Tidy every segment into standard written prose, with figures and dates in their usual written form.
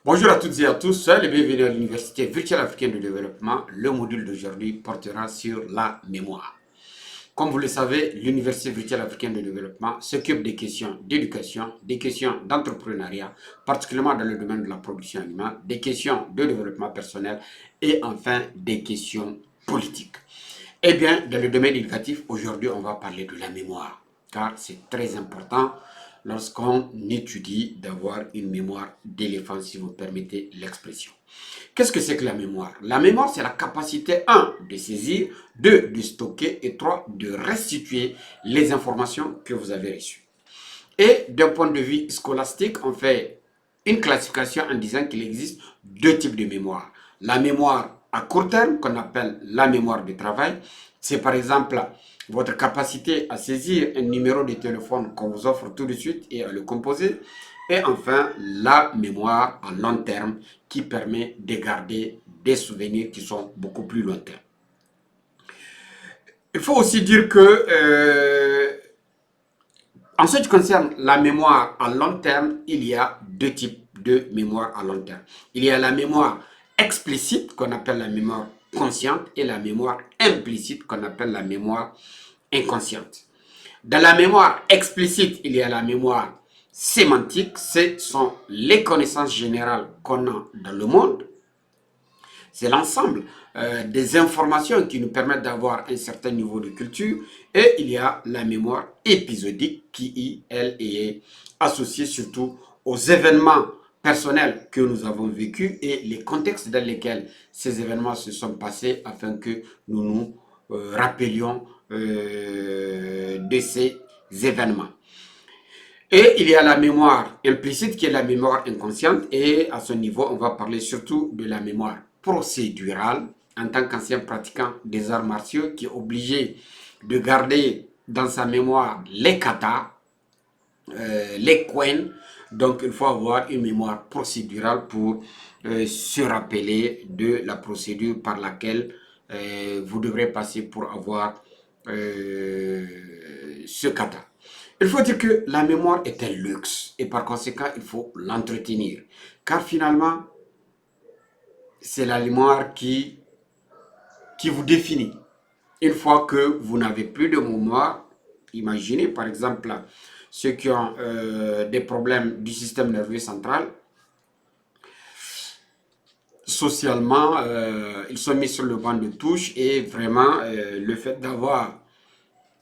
Bonjour à toutes et à tous, soyez les bienvenus à l'Université virtuelle africaine de développement. Le module d'aujourd'hui portera sur la mémoire. Comme vous le savez, l'Université virtuelle africaine de développement s'occupe des questions d'éducation, des questions d'entrepreneuriat, particulièrement dans le domaine de la production animale, des questions de développement personnel et enfin des questions politiques. Eh bien, dans le domaine éducatif, aujourd'hui, on va parler de la mémoire, car c'est très important lorsqu'on étudie d'avoir une mémoire d'éléphant, si vous permettez l'expression. Qu'est-ce que c'est que la mémoire? La mémoire, c'est la capacité, un, de saisir, deux, de stocker et trois, de restituer les informations que vous avez reçues. Et d'un point de vue scolastique, on fait une classification en disant qu'il existe deux types de mémoire. La mémoire à court terme, qu'on appelle la mémoire de travail, c'est par exemple votre capacité à saisir un numéro de téléphone qu'on vous offre tout de suite et à le composer. Et enfin, la mémoire à long terme qui permet de garder des souvenirs qui sont beaucoup plus lointains. Il faut aussi dire que en ce qui concerne la mémoire à long terme, il y a deux types de mémoire à long terme. Il y a la mémoire explicite qu'on appelle la mémoire consciente et la mémoire implicite qu'on appelle la mémoire inconsciente. Dans la mémoire explicite, il y a la mémoire sémantique, ce sont les connaissances générales qu'on a dans le monde. C'est l'ensemble des informations qui nous permettent d'avoir un certain niveau de culture. Et il y a la mémoire épisodique qui, elle, est associée surtout aux événements personnels que nous avons vécus et les contextes dans lesquels ces événements se sont passés afin que nous nous rappelions de ces événements. Et il y a la mémoire implicite qui est la mémoire inconsciente et à ce niveau, on va parler surtout de la mémoire procédurale en tant qu'ancien pratiquant des arts martiaux qui est obligé de garder dans sa mémoire les katas, les coins. Donc il faut avoir une mémoire procédurale pour se rappeler de la procédure par laquelle vous devrez passer pour avoir ce kata. Il faut dire que la mémoire est un luxe et par conséquent, il faut l'entretenir. Car finalement, c'est la mémoire qui vous définit. Une fois que vous n'avez plus de mémoire, imaginez par exemple ceux qui ont des problèmes du système nerveux central, socialement, ils sont mis sur le banc de touche et vraiment, le fait d'avoir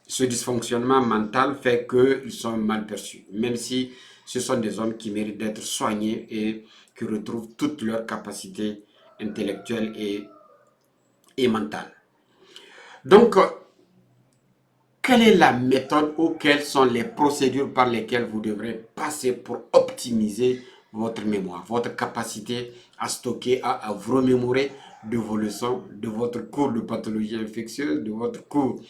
ce dysfonctionnement mental fait qu'ils sont mal perçus, même si ce sont des hommes qui méritent d'être soignés et qui retrouvent toutes leurs capacités intellectuelles et mentales. Donc, quelle est la méthode ou quelles sont les procédures par lesquelles vous devrez passer pour optimiser votre mémoire, votre capacité à stocker, à vous remémorer de vos leçons, de votre cours de pathologie infectieuse, de votre cours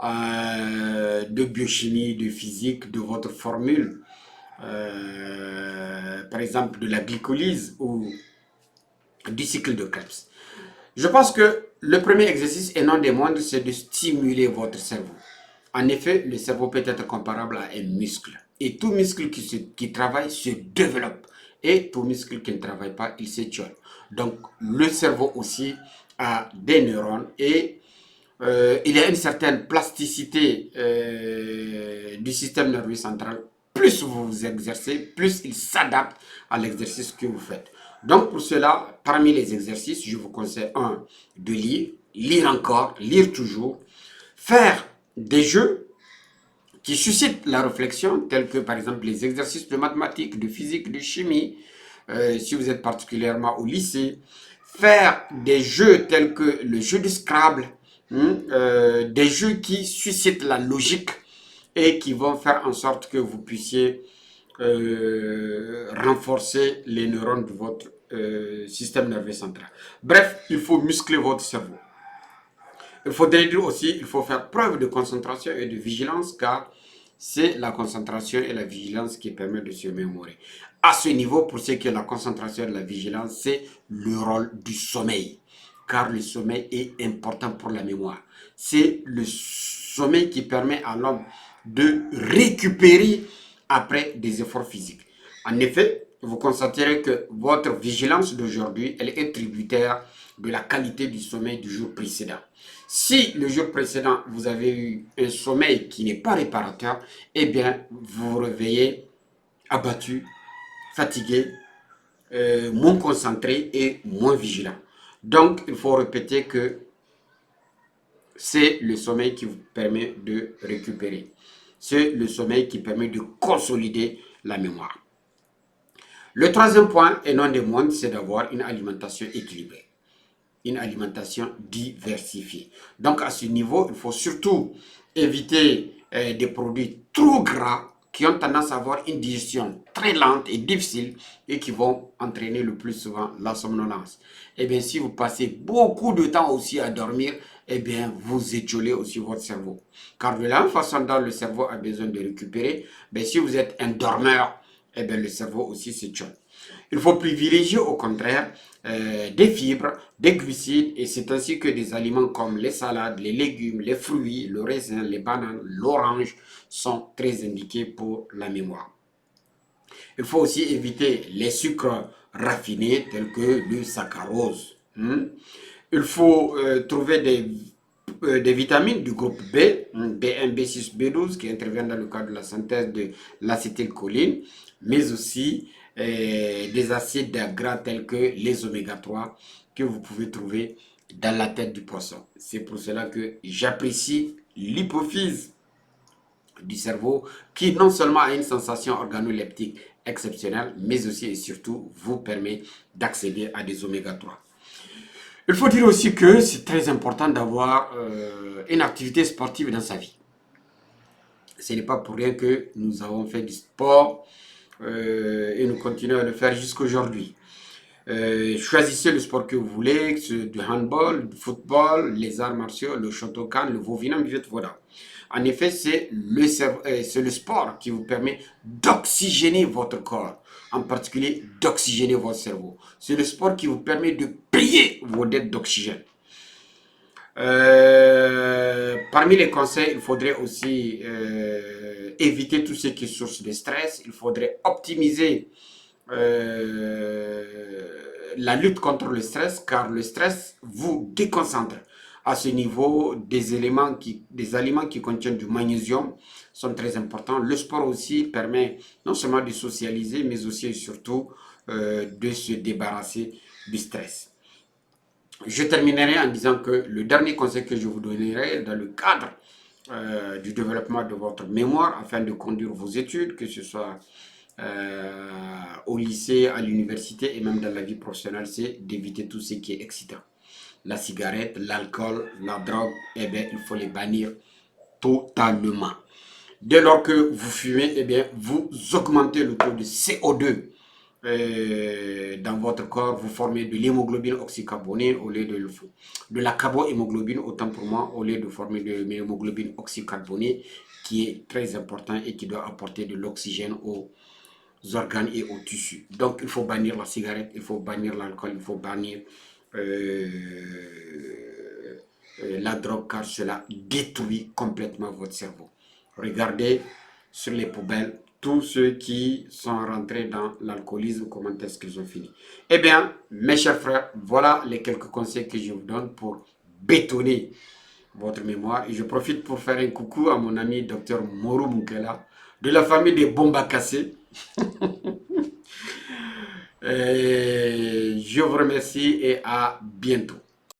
de biochimie, de physique, de votre formule, par exemple de la glycolyse ou du cycle de Krebs. Je pense que le premier exercice, et non des moindres, c'est de stimuler votre cerveau. En effet, le cerveau peut être comparable à un muscle. Et tout muscle qui travaille se développe. Et tout muscle qui ne travaille pas, il s'étiole. Donc, le cerveau aussi a des neurones et il y a une certaine plasticité du système nerveux central. Plus vous vous exercez, plus il s'adapte à l'exercice que vous faites. Donc pour cela, parmi les exercices, je vous conseille un, de lire, lire encore, lire toujours, faire des jeux qui suscitent la réflexion, tels que par exemple les exercices de mathématiques, de physique, de chimie, si vous êtes particulièrement au lycée, faire des jeux tels que le jeu du Scrabble, des jeux qui suscitent la logique et qui vont faire en sorte que vous puissiez renforcer les neurones de votre système nerveux central. Bref, il faut muscler votre cerveau. Il faudrait dire aussi, il faut faire preuve de concentration et de vigilance car c'est la concentration et la vigilance qui permettent de se mémorer. À ce niveau, pour ce qui est de la concentration et de la vigilance, c'est le rôle du sommeil. Car le sommeil est important pour la mémoire. C'est le sommeil qui permet à l'homme de récupérer après des efforts physiques. En effet, vous constaterez que votre vigilance d'aujourd'hui, elle est tributaire de la qualité du sommeil du jour précédent. Si le jour précédent, vous avez eu un sommeil qui n'est pas réparateur, eh bien, vous vous réveillez abattu, fatigué, moins concentré et moins vigilant. Donc, il faut répéter que c'est le sommeil qui vous permet de récupérer. C'est le sommeil qui permet de consolider la mémoire. Le troisième point, et non des moindres, c'est d'avoir une alimentation équilibrée, une alimentation diversifiée. Donc à ce niveau, il faut surtout éviter des produits trop gras qui ont tendance à avoir une digestion très lente et difficile et qui vont entraîner le plus souvent la somnolence. Et bien si vous passez beaucoup de temps aussi à dormir, eh bien vous étiolez aussi votre cerveau. Car de la même façon dont le cerveau a besoin de récupérer, bien, si vous êtes un dormeur, eh bien le cerveau aussi s'étiole. Il faut privilégier au contraire des fibres, des glucides, et c'est ainsi que des aliments comme les salades, les légumes, les fruits, le raisin, les bananes, l'orange sont très indiqués pour la mémoire. Il faut aussi éviter les sucres raffinés tels que le saccharose. Il faut trouver des vitamines du groupe B, B1, B6, B12, qui interviennent dans le cadre de la synthèse de l'acétylcholine, mais aussi des acides gras tels que les oméga 3 que vous pouvez trouver dans la tête du poisson. C'est pour cela que j'apprécie l'hypophyse du cerveau qui non seulement a une sensation organoleptique exceptionnelle, mais aussi et surtout vous permet d'accéder à des oméga 3. Il faut dire aussi que c'est très important d'avoir une activité sportive dans sa vie. Ce n'est pas pour rien que nous avons fait du sport et nous continuons à le faire jusqu'aujourd'hui. Choisissez le sport que vous voulez, du handball, du football, les arts martiaux, le shotokan, le vovinam, voilà. En effet, c'est le sport qui vous permet d'oxygéner votre corps, en particulier d'oxygéner votre cerveau. C'est le sport qui vous permet de payer vos dettes d'oxygène. Parmi les conseils, il faudrait aussi éviter tout ce qui est source de stress. Il faudrait optimiser la lutte contre le stress, car le stress vous déconcentre. À ce niveau, des aliments qui contiennent du magnésium sont très importants. Le sport aussi permet non seulement de socialiser, mais aussi et surtout de se débarrasser du stress. Je terminerai en disant que le dernier conseil que je vous donnerai dans le cadre du développement de votre mémoire afin de conduire vos études, que ce soit au lycée, à l'université et même dans la vie professionnelle, c'est d'éviter tout ce qui est excitant. La cigarette, l'alcool, la drogue, eh bien, il faut les bannir totalement. Dès lors que vous fumez, eh bien, vous augmentez le taux de CO2 dans votre corps, vous formez de l'hémoglobine oxycarbonée au lieu de la carbohémoglobine, autant pour moi, au lieu de former de l'hémoglobine oxycarbonée, qui est très important et qui doit apporter de l'oxygène aux organes et aux tissus. Donc, il faut bannir la cigarette, il faut bannir l'alcool, il faut bannir la drogue, car cela détruit complètement votre cerveau. Regardez sur les poubelles tous ceux qui sont rentrés dans l'alcoolisme, comment est-ce qu'ils ont fini. Eh bien, mes chers frères, voilà les quelques conseils que je vous donne pour bétonner votre mémoire. Et je profite pour faire un coucou à mon ami Dr Moro Moukela, de la famille des bombes à casser. Je vous remercie et à bientôt.